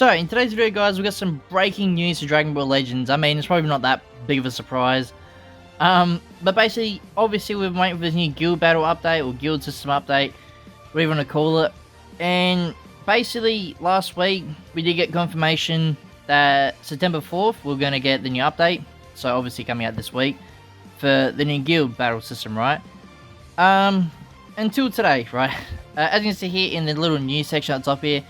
So, in today's video, guys, we got some breaking news for Dragon Ball Legends. I mean, it's probably not that big of a surprise. But basically, obviously, we've been waiting for this new guild battle update, or guild system update, whatever you want to call it. And basically, last week, we did get confirmation that September 4th, we're going to get the new update. So, obviously, coming out this week, for the new guild battle system, right? Until today, right? As you can see here in the little news section at the top here,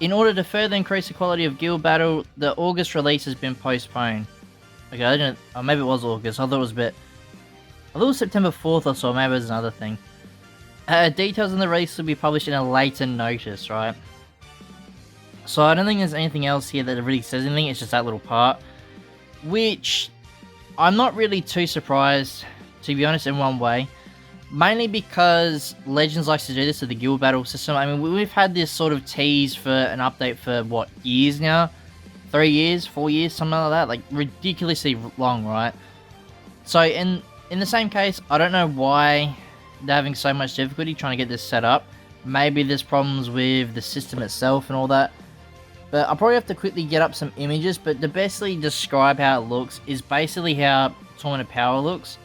in order to further increase the quality of guild battle, the August release has been postponed. Okay, I didn't. Oh, maybe it was August. I thought it was a bit. I thought it was September 4th or so. Maybe it was another thing. Details on the release will be published in a later notice, right? So I don't think there's anything else here that really says anything. It's just that little part, which I'm not really too surprised, to be honest, in one way. Mainly because Legends likes to do this with the guild battle system. I mean, we've had this sort of tease for an update for, what, years now? 3 years, 4 years, something like that? Like, ridiculously long, right? So, in the same case, I don't know why they're having so much difficulty trying to get this set up. Maybe there's problems with the system itself and all that. But I'll probably have to quickly get up some images, but to basically describe how it looks is basically how Tournament of Power looks.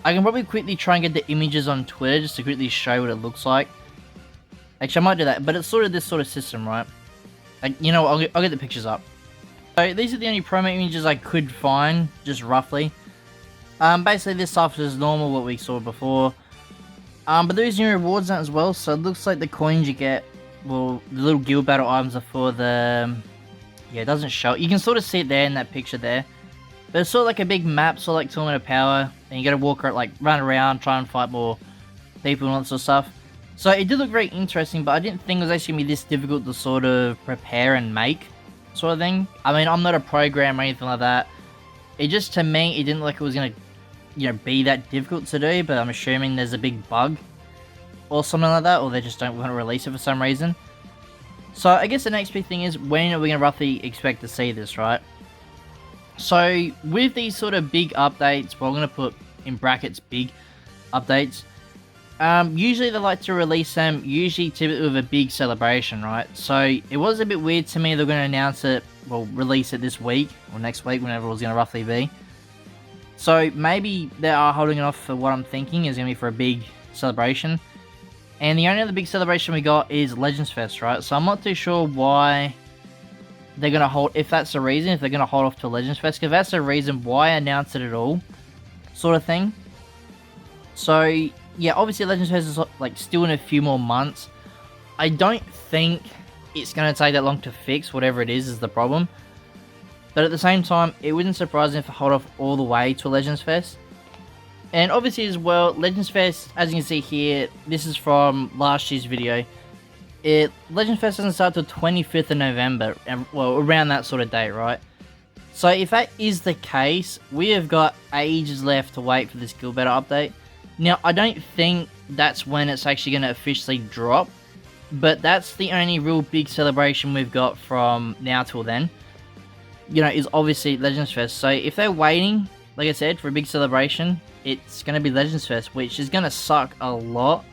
I can probably quickly try and get the images on Twitter just to quickly show what it looks like. Actually, I might do that, but it's sort of this sort of system, right? Like, you know, I'll get the pictures up. So these are the only promo images I could find, just roughly. Basically this stuff is normal, what we saw before. But there is new rewards on it as well, so it looks like the coins you get, well, the little guild battle items are for the... yeah, it doesn't show. You can sort of see it there in that picture there. But it's sort of like a big map, sort of like Tournament of Power, and you gotta walk around, like, run around, try and fight more people and all that sort of stuff. So it did look very interesting, but I didn't think it was actually gonna be this difficult to sort of prepare and make, sort of thing. I mean, I'm not a programmer or anything like that. It just, to me, it didn't look like it was gonna, you know, be that difficult to do, but I'm assuming there's a big bug or something like that, or they just don't want to release it for some reason. So I guess the next big thing is, when are we gonna roughly expect to see this, right? So, with these sort of big updates, well, I'm going to put in brackets big updates, usually they like to release them, typically with a big celebration, right? So, it was a bit weird to me they're going to announce it, well, release it this week, or next week, whenever it was going to roughly be. So, maybe they are holding it off for what I'm thinking is going to be for a big celebration. And the only other big celebration we got is Legends Fest, right? So, I'm not too sure why they're going to hold, if that's the reason, if they're going to hold off to Legends Fest, because that's the reason why announce it at all, sort of thing. So, yeah, obviously Legends Fest is, like, still in a few more months. I don't think it's going to take that long to fix, whatever it is the problem. But at the same time, it wouldn't surprise me if they hold off all the way to Legends Fest. And obviously as well, Legends Fest, as you can see here, this is from last year's video. Legends Fest doesn't start till 25th of November, and well, around that sort of date, right? So if that is the case, we have got ages left to wait for this guild battle update. Now, I don't think that's when it's actually going to officially drop, but that's the only real big celebration we've got from now till then. You know, is obviously Legends Fest. So if they're waiting, like I said, for a big celebration, it's going to be Legends Fest, which is going to suck a lot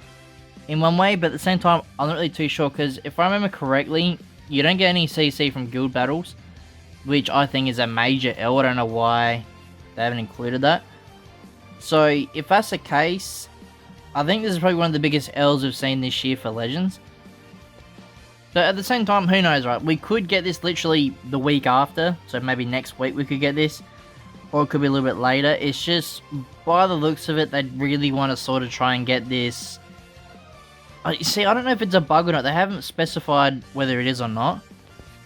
in one way, but at the same time, I'm not really too sure, because if I remember correctly, you don't get any CC from guild battles, which I think is a major L. I don't know why they haven't included that. So, if that's the case, I think this is probably one of the biggest L's we've seen this year for Legends. But at the same time, who knows, right? We could get this literally the week after, so maybe next week we could get this, or it could be a little bit later. It's just, by the looks of it, they really want to sort of try and get this. You see, I don't know if it's a bug or not. They haven't specified whether it is or not.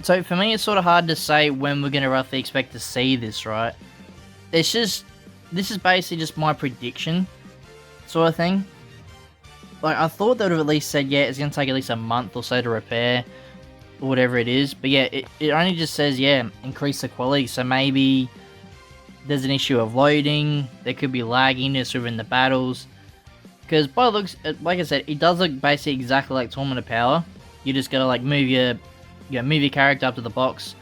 So for me, it's sort of hard to say when we're going to roughly expect to see this, right? It's just, this is basically just my prediction, sort of thing. Like, I thought they would have at least said, yeah, it's going to take at least a month or so to repair, or whatever it is. But yeah, it only just says, yeah, increase the quality. So maybe there's an issue of loading. There could be lagginess within the battles. Because by the looks, like I said, it does look basically exactly like Tournament of Power. You just gotta like move your character up to the box,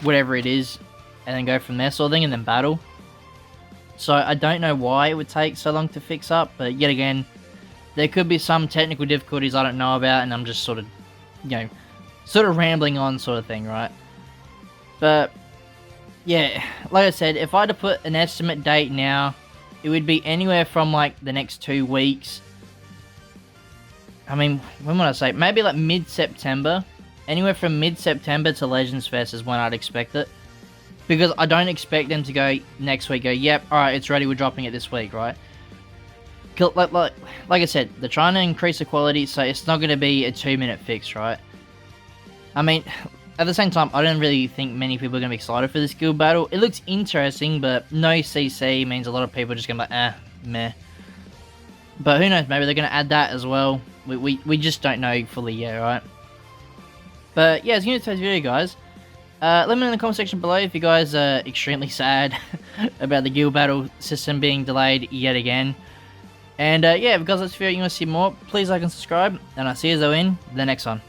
whatever it is, and then go from there sort of thing, and then battle. So I don't know why it would take so long to fix up, but yet again, there could be some technical difficulties I don't know about, and I'm just sort of, you know, sort of rambling on sort of thing, right? But yeah, like I said, if I had to put an estimate date now, it would be anywhere from like the next 2 weeks. I mean, when would I say? Maybe like mid-September. Anywhere from mid-September to Legends Fest is when I'd expect it. Because I don't expect them to go next week, go, yep, alright, it's ready, we're dropping it this week, right? Like I said, they're trying to increase the quality, so it's not going to be a 2-minute fix, right? I mean, at the same time, I don't really think many people are going to be excited for this guild battle. It looks interesting, but no CC means a lot of people are just going to be like, meh. But who knows, maybe they're going to add that as well. We just don't know fully yet, right? But yeah, it's going to today's video, guys. Let me know in the comment section below if you guys are extremely sad about the guild battle system being delayed yet again. And yeah, if you guys like this video and you want to see more, please like and subscribe. And I'll see you in the next one.